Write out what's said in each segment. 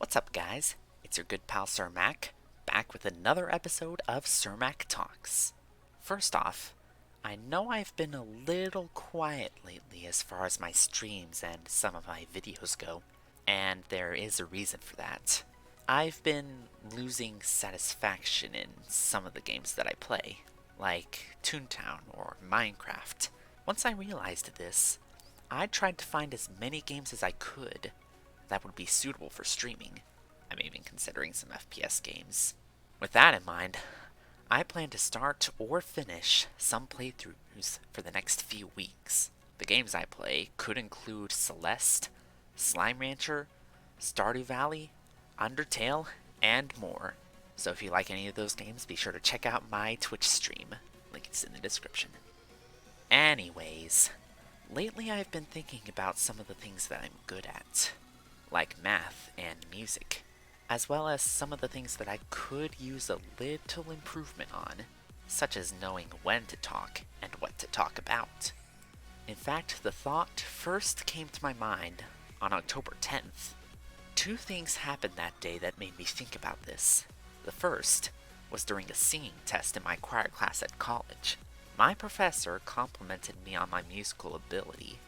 What's up, guys? It's your good pal Sir Mac, back with another episode of Sir Mac Talks. First off, I know I've been a little quiet lately as far as my streams and some of my videos go, and there is a reason for that. I've been losing satisfaction in some of the games that I play, like Toontown or Minecraft. Once I realized this, I tried to find as many games as I could that would be suitable for streaming. I'm even considering some FPS games. With that in mind, I plan to start or finish some playthroughs for the next few weeks. The games I play could include Celeste, Slime Rancher, Stardew Valley, Undertale, and more. So if you like any of those games, be sure to check out my Twitch stream. Link is in the description. Anyways, lately I've been thinking about some of the things that I'm good at, like math and music, as well as some of the things that I could use a little improvement on, such as knowing when to talk and what to talk about. In fact, the thought first came to my mind on October 10th. Two things happened that day that made me think about this. The first was during a singing test in my choir class at college. My professor complimented me on my musical ability,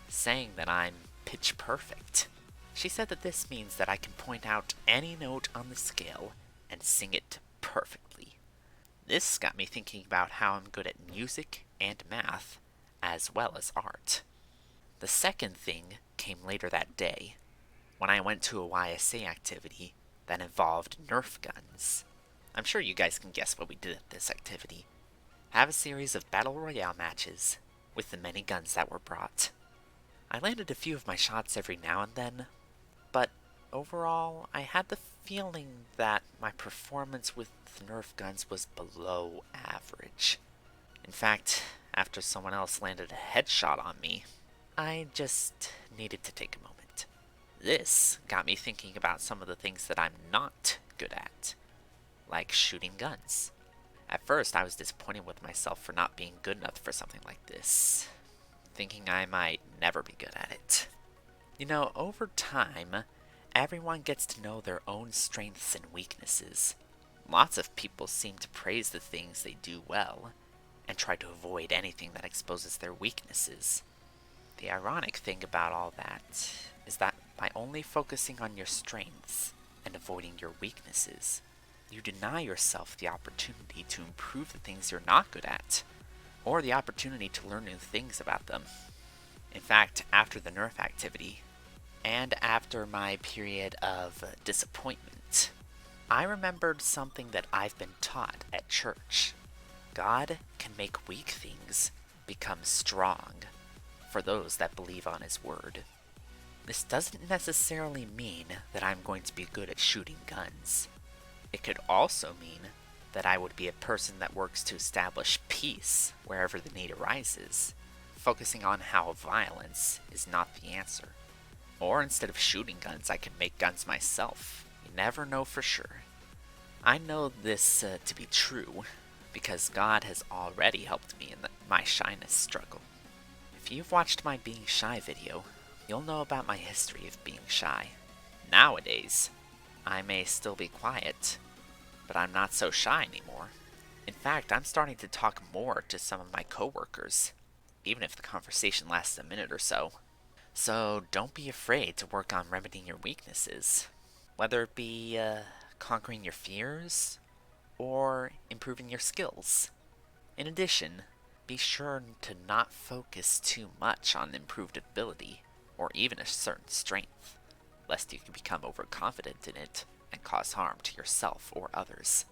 saying that I'm pitch perfect. She said that this means that I can point out any note on the scale and sing it perfectly. This got me thinking about how I'm good at music and math, as well as art. The second thing came later that day, when I went to a YSA activity that involved Nerf guns. I'm sure you guys can guess what we did at this activity. Have a series of battle royale matches with the many guns that were brought. I landed a few of my shots every now and then, but overall, I had the feeling that my performance with Nerf guns was below average. In fact, after someone else landed a headshot on me, I just needed to take a moment. This got me thinking about some of the things that I'm not good at, like shooting guns. At first, I was disappointed with myself for not being good enough for something like this, thinking I might never be good at it. You know, over time, everyone gets to know their own strengths and weaknesses. Lots of people seem to praise the things they do well, and try to avoid anything that exposes their weaknesses. The ironic thing about all that is that by only focusing on your strengths and avoiding your weaknesses, you deny yourself the opportunity to improve the things you're not good at, or the opportunity to learn new things about them. In fact, after the Nerf activity, and after my period of disappointment, I remembered something that I've been taught at church. God can make weak things become strong for those that believe on His word. This doesn't necessarily mean that I'm going to be good at shooting guns. It could also mean that I would be a person that works to establish peace wherever the need arises, focusing on how violence is not the answer. Or instead of shooting guns, I can make guns myself. You never know for sure. I know this to be true because God has already helped me in my shyness struggle. If you've watched my being shy video, you'll know about my history of being shy. Nowadays, I may still be quiet, but I'm not so shy anymore. In fact, I'm starting to talk more to some of my coworkers, even if the conversation lasts a minute or so. So don't be afraid to work on remedying your weaknesses, whether it be conquering your fears or improving your skills. In addition, be sure to not focus too much on improved ability or even a certain strength, lest you can become overconfident in it and cause harm to yourself or others.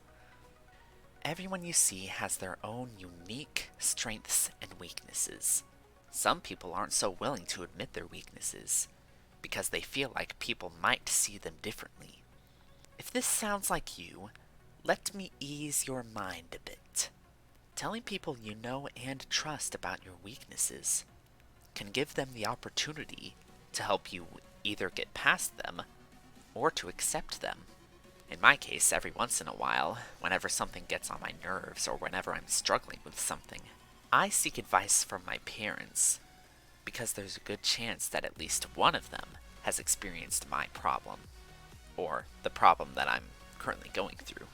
Everyone you see has their own unique strengths and weaknesses. Some people aren't so willing to admit their weaknesses because they feel like people might see them differently. If this sounds like you, let me ease your mind a bit. Telling people you know and trust about your weaknesses can give them the opportunity to help you either get past them or to accept them. In my case, every once in a while, whenever something gets on my nerves or whenever I'm struggling with something, I seek advice from my parents because there's a good chance that at least one of them has experienced my problem. or the problem that I'm currently going through.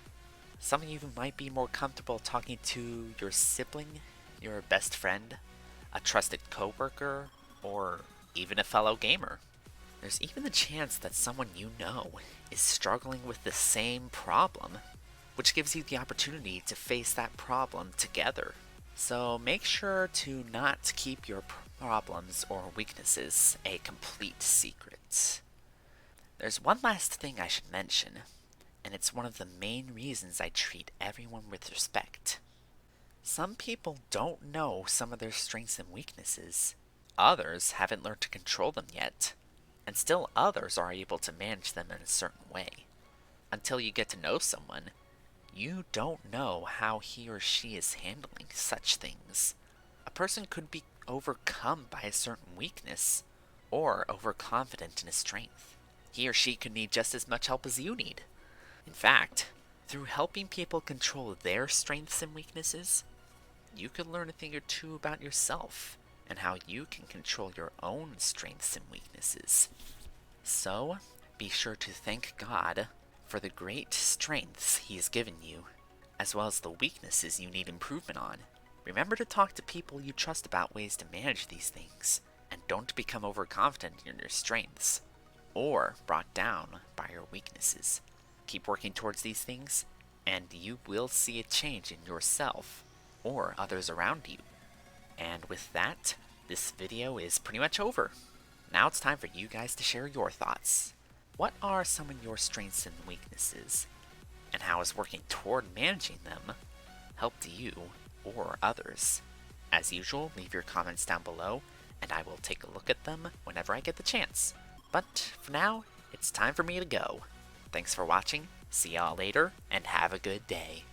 Some of you might be more comfortable talking to your sibling, your best friend, a trusted coworker, or even a fellow gamer. There's even the chance that someone you know is struggling with the same problem, which gives you the opportunity to face that problem together. So make sure to not keep your problems or weaknesses a complete secret. There's one last thing I should mention, and it's one of the main reasons I treat everyone with respect. Some people don't know some of their strengths and weaknesses. Others haven't learned to control them yet, and still others are able to manage them in a certain way. Until you get to know someone, you don't know how he or she is handling such things. A person could be overcome by a certain weakness, or overconfident in a strength. He or she could need just as much help as you need. In fact, through helping people control their strengths and weaknesses, you can learn a thing or two about yourself and how you can control your own strengths and weaknesses. So, be sure to thank God for the great strengths He has given you, as well as the weaknesses you need improvement on. Remember to talk to people you trust about ways to manage these things, and don't become overconfident in your strengths, or brought down by your weaknesses. Keep working towards these things, and you will see a change in yourself, or others around you. And with that, this video is pretty much over. Now it's time for you guys to share your thoughts. What are some of your strengths and weaknesses? And how has working toward managing them helped you or others? As usual, leave your comments down below, and I will take a look at them whenever I get the chance. But for now, it's time for me to go. Thanks for watching, see y'all later, and have a good day.